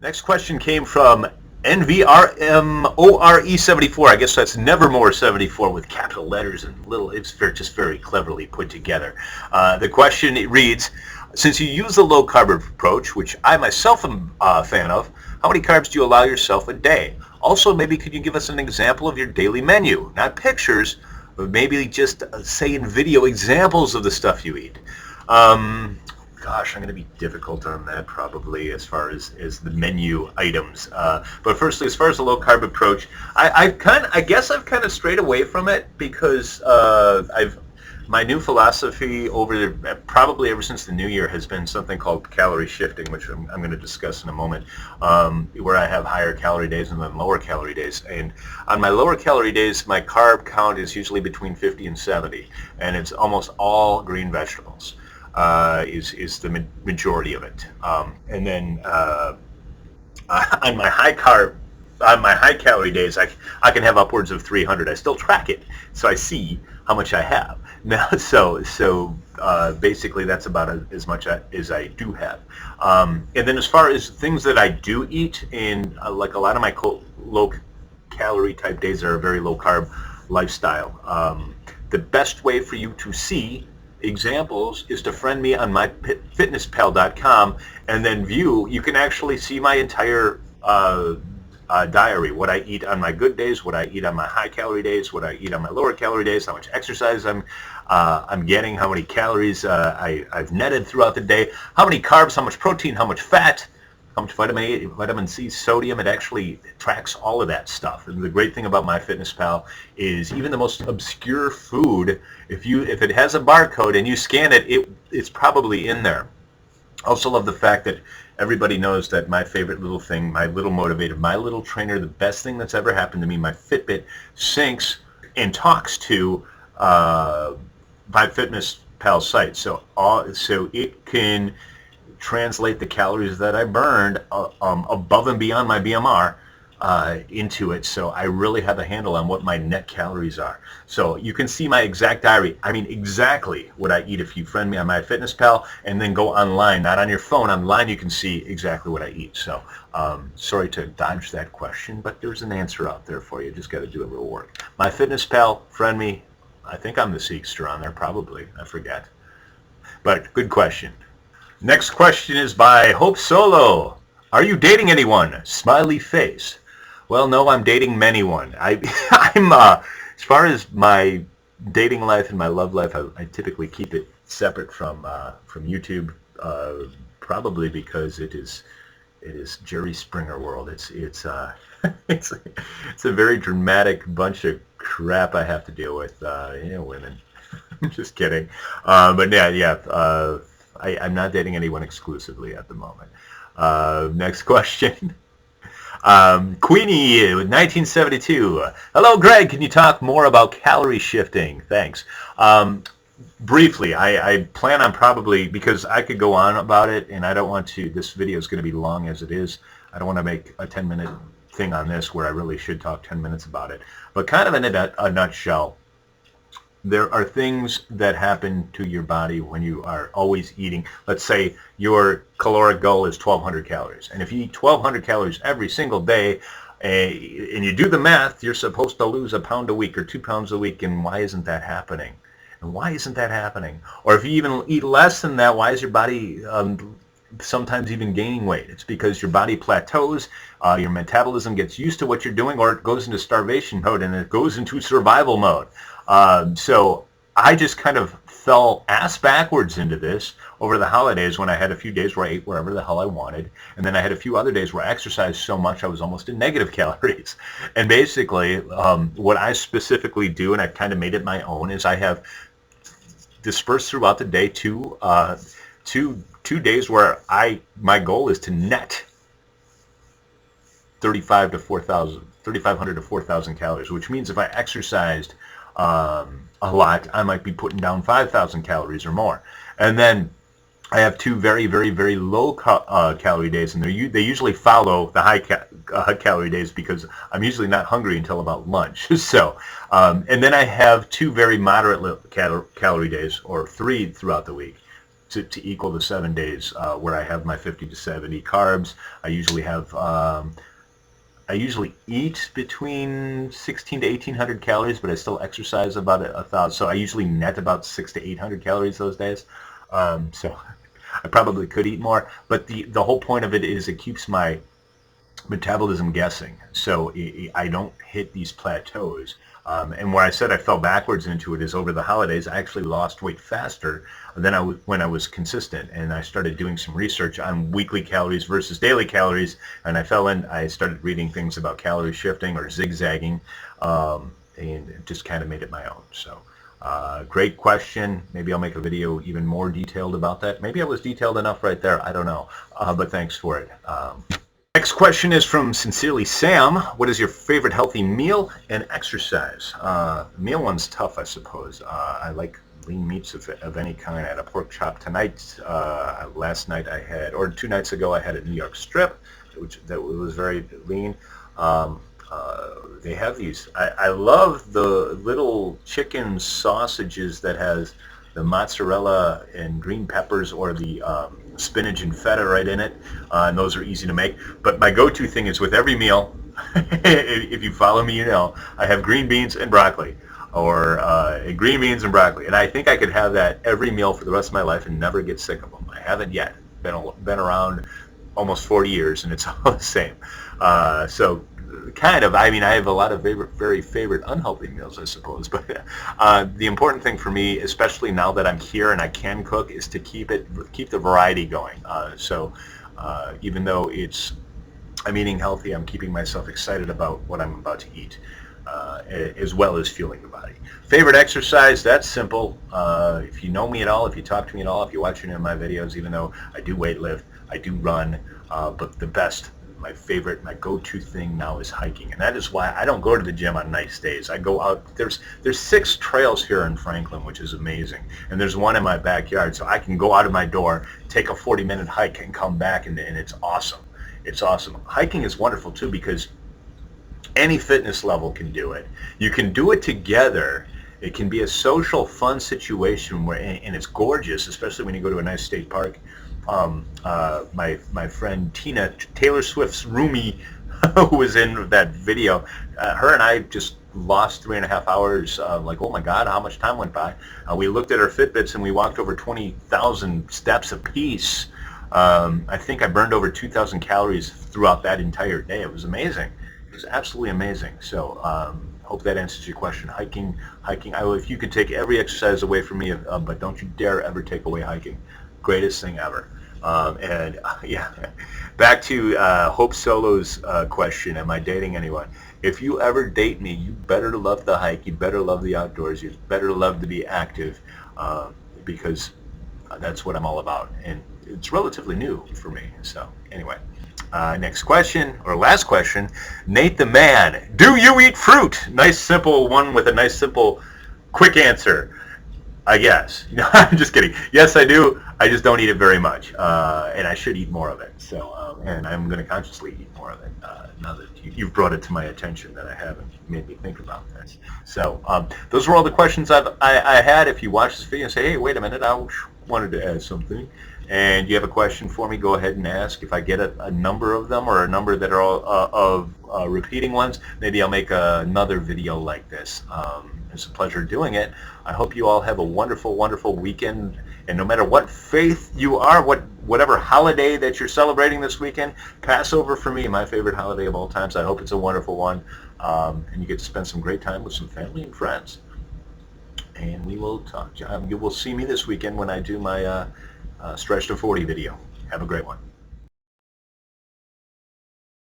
Next question came from NVRMORE74. I guess that's Nevermore74 with capital letters and little. It's just very cleverly put together. The question reads, since you use the low carb approach, which I myself am a fan of, how many carbs do you allow yourself a day? Also, maybe could you give us an example of your daily menu? Not pictures, but maybe just say in video examples of the stuff you eat. Gosh, I'm going to be difficult on that probably as far as the menu items. But firstly, as far as the low carb approach, I guess I've kind of strayed away from it because my new philosophy probably ever since the new year has been something called calorie shifting, which I'm going to discuss in a moment, where I have higher calorie days and then lower calorie days. And on my lower calorie days, my carb count is usually between 50 and 70, and it's almost all green vegetables. Is the majority of it, and then on my high calorie days, I can have upwards of 300. I still track it, so I see how much I have now. So basically, that's about as much as I do have. And then as far as things that I do eat, in like a lot of my low calorie type days are a very low carb lifestyle. The best way for you to see examples is to friend me on myfitnesspal.com and then you can actually see my entire diary, what I eat on my good days, what I eat on my high calorie days, what I eat on my lower calorie days, how much exercise I'm getting, how many calories I've netted throughout the day, how many carbs, how much protein, how much fat, how much vitamin A, vitamin C, sodium. It actually tracks all of that stuff. And the great thing about MyFitnessPal is even the most obscure food, if it has a barcode and you scan it, it's probably in there. I also love the fact that everybody knows that my favorite little thing, my little motivator, my little trainer, the best thing that's ever happened to me, my Fitbit, syncs and talks to MyFitnessPal site. So it can translate the calories that I burned above and beyond my BMR into it, so I really have a handle on what my net calories are. So you can see my exact diary. I mean exactly what I eat if you friend me on MyFitnessPal and then go online, not on your phone. Online you can see exactly what I eat. So sorry to dodge that question, but there's an answer out there for you. Just got to do a little work. MyFitnessPal, friend me. I think I'm the Seekster on there, probably. I forget. But good question. Next question is by Hope Solo. Are you dating anyone? Smiley face. Well, no, I'm dating many one. I'm as far as my dating life and my love life, I typically keep it separate from YouTube, probably because it is Jerry Springer world. It's a very dramatic bunch of crap I have to deal with. Women. I'm just kidding. But yeah. I'm not dating anyone exclusively at the moment. Next question. Queenie with 1972. Hello, Greg. Can you talk more about calorie shifting? Thanks. Briefly, I plan on probably, because I could go on about it, and I don't want to, this video is going to be long as it is. I don't want to make a 10-minute thing on this where I really should talk 10 minutes about it. But kind of in a nutshell, there are things that happen to your body when you are always eating. Let's say your caloric goal is 1,200 calories. And if you eat 1,200 calories every single day, and you do the math, you're supposed to lose a pound a week or 2 pounds a week. And why isn't that happening? And why isn't that happening? Or if you even eat less than that, why is your body sometimes even gaining weight? It's because your body plateaus, your metabolism gets used to what you're doing, or it goes into starvation mode and it goes into survival mode. So I just kind of fell ass backwards into this over the holidays when I had a few days where I ate wherever the hell I wanted. And then I had a few other days where I exercised so much I was almost in negative calories. And basically what I specifically do, and I've kind of made it my own, is I have dispersed throughout the day two days where my goal is to net 3,500 to 4,000 calories, which means if I exercised a lot, I might be putting down 5,000 calories or more. And then I have two very, very, very low calorie days, and they usually follow the high calorie days because I'm usually not hungry until about lunch. So, and then I have two very moderate calorie days, or 3 throughout the week. to equal the 7 days where I have my 50 to 70 carbs. I usually have I usually eat between 16 to 1800 calories, but I still exercise about 1,000. So I usually net about 600 to 800 calories those days. So I probably could eat more, but the whole point of it is it keeps my metabolism guessing, so I don't hit these plateaus. And where I said I fell backwards into it is over the holidays, I actually lost weight faster than when I was consistent, and I started doing some research on weekly calories versus daily calories, and I started reading things about calorie shifting or zigzagging, and it just kind of made it my own. So great question. Maybe I'll make a video even more detailed about that. Maybe I was detailed enough right there. I don't know, but thanks for it. Next question is from Sincerely Sam. What is your favorite healthy meal and exercise? Meal one's tough, I suppose. I like lean meats of any kind. I had a pork chop tonight. Last night I had, or 2 nights ago, I had a New York strip, that was very lean. They have these. I love the little chicken sausages that has the mozzarella and green peppers, or the spinach and feta right in it, and those are easy to make. But my go-to thing is with every meal, if you follow me, you know, I have green beans and broccoli, or green beans and broccoli, and I think I could have that every meal for the rest of my life and never get sick of them. I haven't yet. Been around almost 40 years, and it's all the same. So kind of, I mean, I have a lot of very favorite unhealthy meals, I suppose, but the important thing for me, especially now that I'm here and I can cook, is to keep the variety going. So even though I'm eating healthy, I'm keeping myself excited about what I'm about to eat, as well as fueling the body. Favorite exercise? That's simple. If you know me at all, if you talk to me at all, if you watch any of my videos, even though I do weight lift, I do run, but my go-to thing now is hiking, and that is why I don't go to the gym on nice days. I go out. There's 6 trails here in Franklin, which is amazing, and there's one in my backyard, so I can go out of my door, take a 40-minute hike, and come back, and it's awesome. It's awesome. Hiking is wonderful too, because any fitness level can do it. You can do it together. It can be a social, fun situation and it's gorgeous, especially when you go to a nice state park. My friend Tina, Taylor Swift's roomie, who was in that video, her and I just lost 3.5 hours. Like, oh my God, how much time went by? We looked at our Fitbits and we walked over 20,000 steps apiece. I think I burned over 2,000 calories throughout that entire day. It was amazing. It was absolutely amazing. So hope that answers your question. Hiking. If you could take every exercise away from me, but don't you dare ever take away hiking. Greatest thing ever. Yeah, back to Hope Solo's question, am I dating anyone? If you ever date me, you better love the hike, you better love the outdoors, you better love to be active, because that's what I'm all about, and it's relatively new for me. So anyway, next question, or last question, Nate the Man, do you eat fruit? Nice simple one with a nice simple quick answer. I guess. No, I'm just kidding. Yes, I do. I just don't eat it very much, and I should eat more of it. So, and I'm going to consciously eat more of it now that you've brought it to my attention that I haven't. Made me think about this. So, those were all the questions I had. If you watch this video and say, "Hey, wait a minute, I wanted to add something," and you have a question for me, go ahead and ask. If I get a number of them, or a number that are all of repeating ones, maybe I'll make another video like this. It's a pleasure doing it. I hope you all have a wonderful, wonderful weekend. And no matter what faith you are, whatever holiday that you're celebrating this weekend, Passover for me, my favorite holiday of all times. I hope it's a wonderful one. And you get to spend some great time with some family and friends. And we will talk. You will see me this weekend when I do my Stretch to 40 video. Have a great one.